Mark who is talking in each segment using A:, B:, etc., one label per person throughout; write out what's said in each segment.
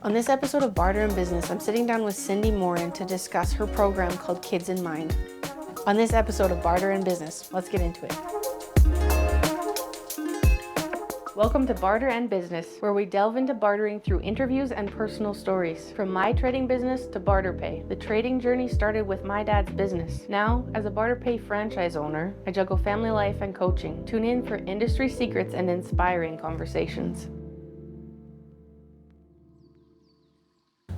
A: On this episode of Barter and Business, I'm sitting down with Cyndy Morin to discuss her program called Kids in Mind. On this episode of Barter and Business, let's get into it. Welcome to Barter and Business, where we delve into bartering through interviews and personal stories. From my trading business to BarterPay, the trading journey started with my dad's business. Now, as a BarterPay franchise owner, I juggle family life and coaching. Tune in for industry secrets and inspiring conversations.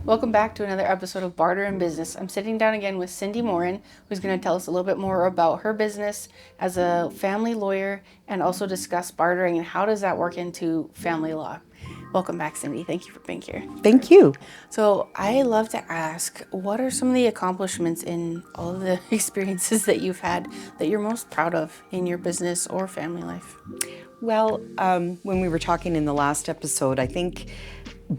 A: Welcome back to another episode of Barter and Business. I'm sitting down again with Cyndy Morin, who's going to tell us a little bit more about her business as a family lawyer and also discuss bartering and how does that work into family law. Welcome back, Cyndy. Thank you for being here.
B: Thank you.
A: So I love to ask, what are some of the accomplishments in all of the experiences that you've had that you're most proud of in your business or family life?
B: Well, when we were talking in the last episode, I think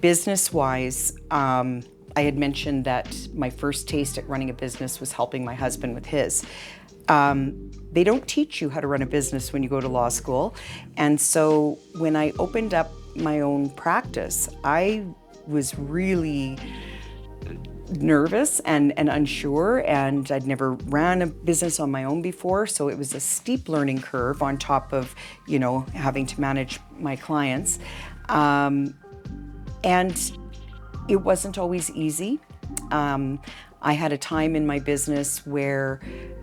B: business-wise, I had mentioned that my first taste at running a business was helping my husband with his. They don't teach you how to run a business when you go to law school. And so when I opened up my own practice, I was really nervous and unsure, and I'd never ran a business on my own before, so it was a steep learning curve on top of, having to manage my clients. And it wasn't always easy. I had a time in my business where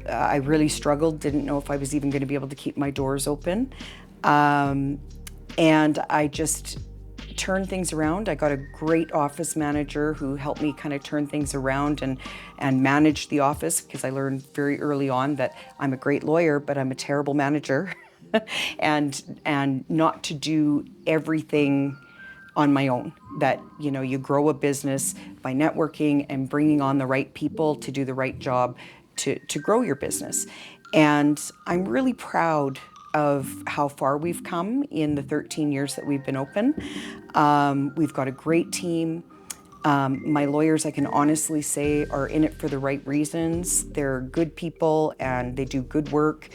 B: I really struggled, didn't know if I was even going to be able to keep my doors open. And I just turned things around. I got a great office manager who helped me kind of turn things around and manage the office, because I learned very early on that I'm a great lawyer, but I'm a terrible manager. and not to do everything on my own, that you grow a business by networking and bringing on the right people to do the right job to grow your business. And I'm really proud of how far we've come in the 13 years that we've been open. We've got a great team. My lawyers, I can honestly say, are in it for the right reasons. They're good people and they do good work.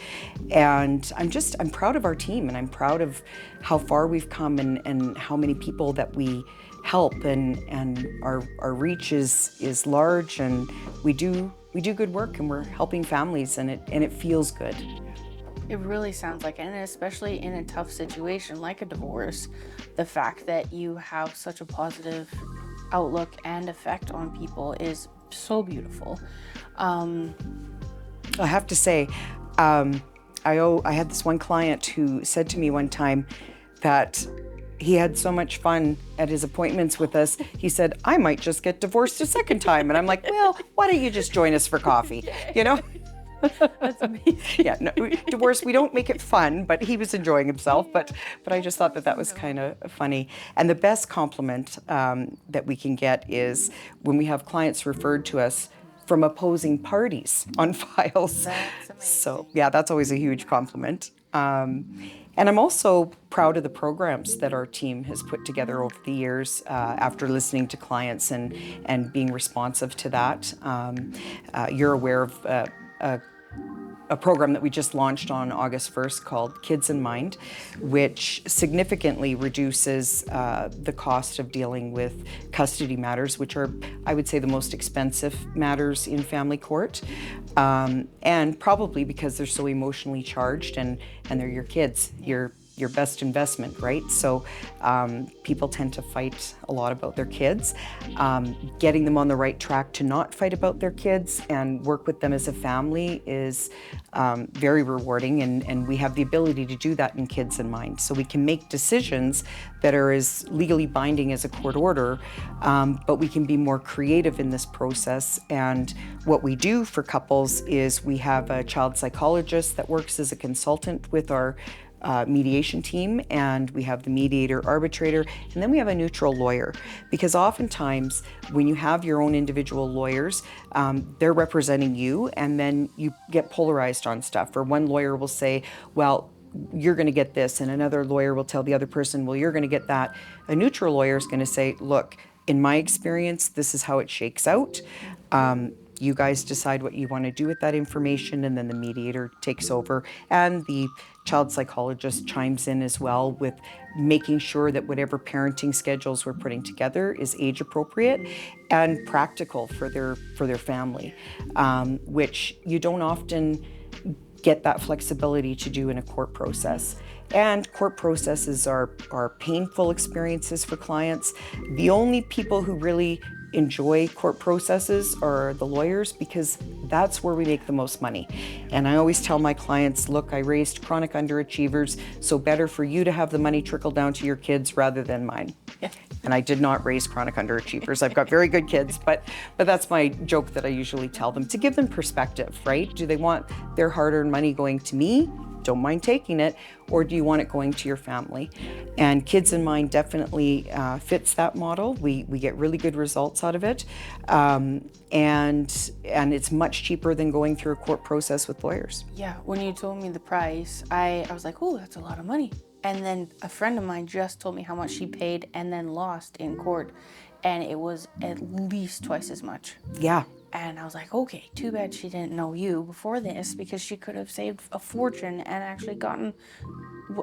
B: And I'm proud of our team, and I'm proud of how far we've come and how many people that we help, and our reach is large, and we do good work, and we're helping families, and it feels good.
A: It really sounds like it, and especially in a tough situation like a divorce, the fact that you have such a positive outlook and effect on people is so beautiful.
B: I have to say, I had this one client who said to me one time that he had so much fun at his appointments with us. He said, I might just get divorced a second time. And I'm like, well, why don't you just join us for coffee?
A: That's amazing.
B: Yeah, no, divorce, we don't make it fun, but he was enjoying himself. But I just thought that was kind of funny. And the best compliment that we can get is when we have clients referred to us from opposing parties on files.
A: That's amazing.
B: So yeah, that's always a huge compliment. And I'm also proud of the programs that our team has put together over the years after listening to clients and being responsive to that. You're aware of a program that we just launched on August 1st called Kids in Mind, which significantly reduces the cost of dealing with custody matters, which are, I would say, the most expensive matters in family court. And probably because they're so emotionally charged and they're your kids, your best investment, right? So people tend to fight a lot about their kids. Getting them on the right track to not fight about their kids and work with them as a family is very rewarding, and we have the ability to do that in Kids in Mind. So we can make decisions that are as legally binding as a court order, but we can be more creative in this process. And what we do for couples is we have a child psychologist that works as a consultant with our mediation team, and we have the mediator, arbitrator, and then we have a neutral lawyer, because oftentimes when you have your own individual lawyers, they're representing you, and then you get polarized on stuff. Or one lawyer will say, well, you're going to get this, and another lawyer will tell the other person, well, you're going to get that. A neutral lawyer is going to say, look, in my experience, this is how it shakes out. You guys decide what you want to do with that information, and then the mediator takes over, and the child psychologist chimes in as well with making sure that whatever parenting schedules we're putting together is age appropriate and practical for their family, which you don't often get that flexibility to do in a court process. And court processes are painful experiences for clients. The only people who really enjoy court processes are the lawyers, because that's where we make the most money. And I always tell my clients, look, I raised chronic underachievers, so better for you to have the money trickle down to your kids rather than mine. Yeah. And I did not raise chronic underachievers. I've got very good kids, but that's my joke that I usually tell them, to give them perspective, right? Do they want their hard-earned money going to me? Don't mind taking it, or do you want it going to your family? And Kids in Mind definitely fits that model. We get really good results out of it, and it's much cheaper than going through a court process with lawyers.
A: Yeah, when you told me the price, I was like, oh, that's a lot of money. And then a friend of mine just told me how much she paid and then lost in court, and it was at least twice as much.
B: Yeah.
A: And I was like, okay, too bad she didn't know you before this, because she could have saved a fortune and actually gotten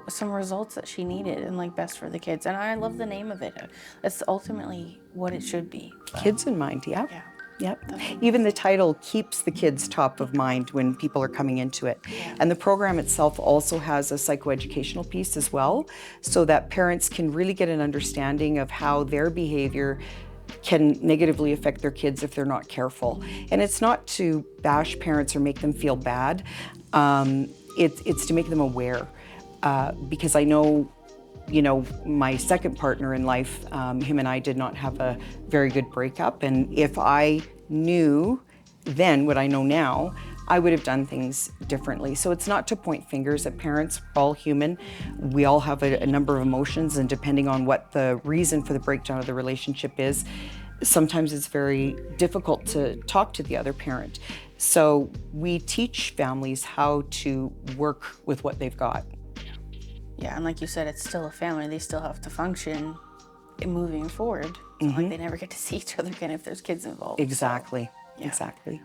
A: some results that she needed and like best for the kids. And I love the name of it. That's ultimately what it should be.
B: Kids in Mind, yeah.
A: Yeah.
B: Yep. Even the title keeps the kids top of mind when people are coming into it. Yeah. And the program itself also has a psychoeducational piece as well, so that parents can really get an understanding of how their behavior can negatively affect their kids if they're not careful. And it's not to bash parents or make them feel bad. It's to make them aware. Because I know, my second partner in life, him and I did not have a very good breakup. And if I knew then what I know now, I would have done things differently. So it's not to point fingers at parents. We're all human. We all have a number of emotions, and depending on what the reason for the breakdown of the relationship is, sometimes it's very difficult to talk to the other parent. So we teach families how to work with what they've got.
A: Yeah, and like you said, it's still a family. They still have to function moving forward. It's not like they never get to see each other again if there's kids involved.
B: Exactly,
A: so, yeah.
B: Exactly.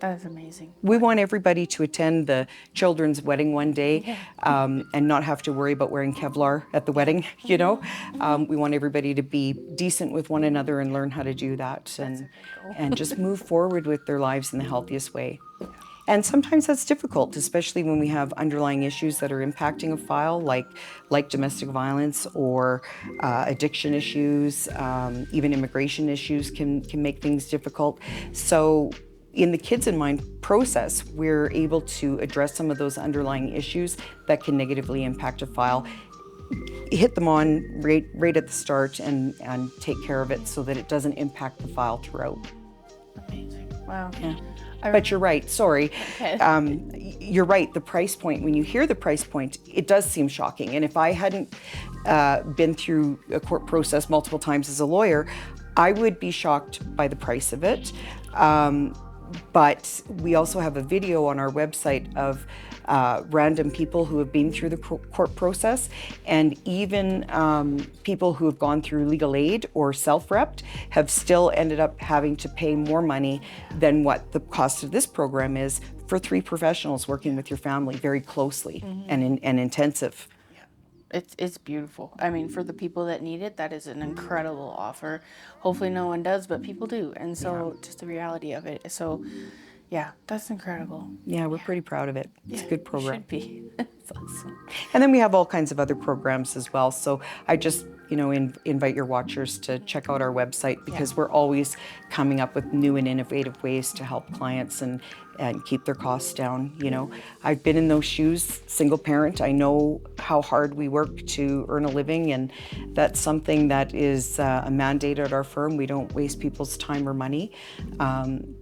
A: That is amazing.
B: We want everybody to attend the children's wedding one day, and not have to worry about wearing Kevlar at the wedding, We want everybody to be decent with one another and learn how to do that, and just move forward with their lives in the healthiest way. And sometimes that's difficult, especially when we have underlying issues that are impacting a file, like domestic violence or addiction issues, even immigration issues can make things difficult. So in the Kids in Mind process, we're able to address some of those underlying issues that can negatively impact a file, hit them on right at the start, and take care of it so that it doesn't impact the file throughout.
A: Amazing. Wow.
B: Yeah. But you're right, sorry.
A: Okay.
B: You're right, the price point, when you hear the price point, it does seem shocking. And if I hadn't been through a court process multiple times as a lawyer, I would be shocked by the price of it. But we also have a video on our website of random people who have been through the court process, and even people who have gone through legal aid or self-repped have still ended up having to pay more money than what the cost of this program is for 3 professionals working with your family very closely and intensive.
A: It's beautiful. I mean, for the people that need it, that is an incredible offer. Hopefully no one does, but people do. And so just the reality of it. So yeah, that's incredible.
B: Yeah, we're pretty proud of it. It's a good program.
A: It should be. It's awesome.
B: And then we have all kinds of other programs as well. So I just, invite your watchers to check out our website, because we're always coming up with new and innovative ways to help clients and keep their costs down. I've been in those shoes, single parent. I know how hard we work to earn a living, and that's something that is a mandate at our firm. We don't waste people's time or money.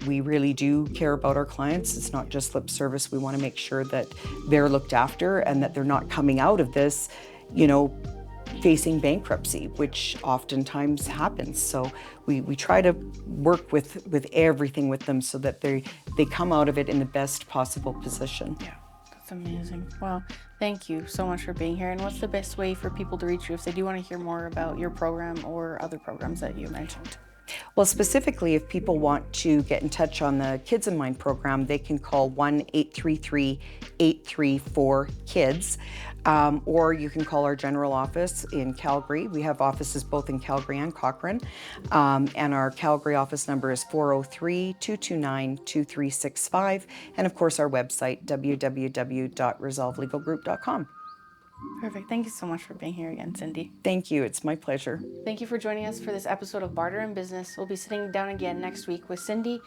B: We really do care about our clients. It's not just lip service. We want to make sure that they're looked after and that they're not coming out of this, facing bankruptcy, which oftentimes happens. So we try to work with everything with them so that they come out of it in the best possible position.
A: Yeah, that's amazing. Well, thank you so much for being here. And what's the best way for people to reach you if they do want to hear more about your program or other programs that you mentioned?
B: Well, specifically, if people want to get in touch on the Kids in Mind program, they can call 1-833-834-KIDS, or you can call our general office in Calgary. We have offices both in Calgary and Cochrane, and our Calgary office number is 403-229-2365, and of course our website, www.resolvelegalgroup.com.
A: Perfect. Thank you so much for being here again, Cyndy.
B: Thank you. It's my pleasure.
A: Thank you for joining us for this episode of Barter and Business. We'll be sitting down again next week with Cyndy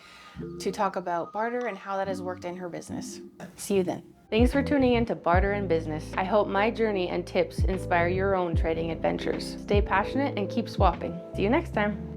A: to talk about barter and how that has worked in her business. See you then. Thanks for tuning in to Barter and Business. I hope my journey and tips inspire your own trading adventures. Stay passionate and keep swapping. See you next time.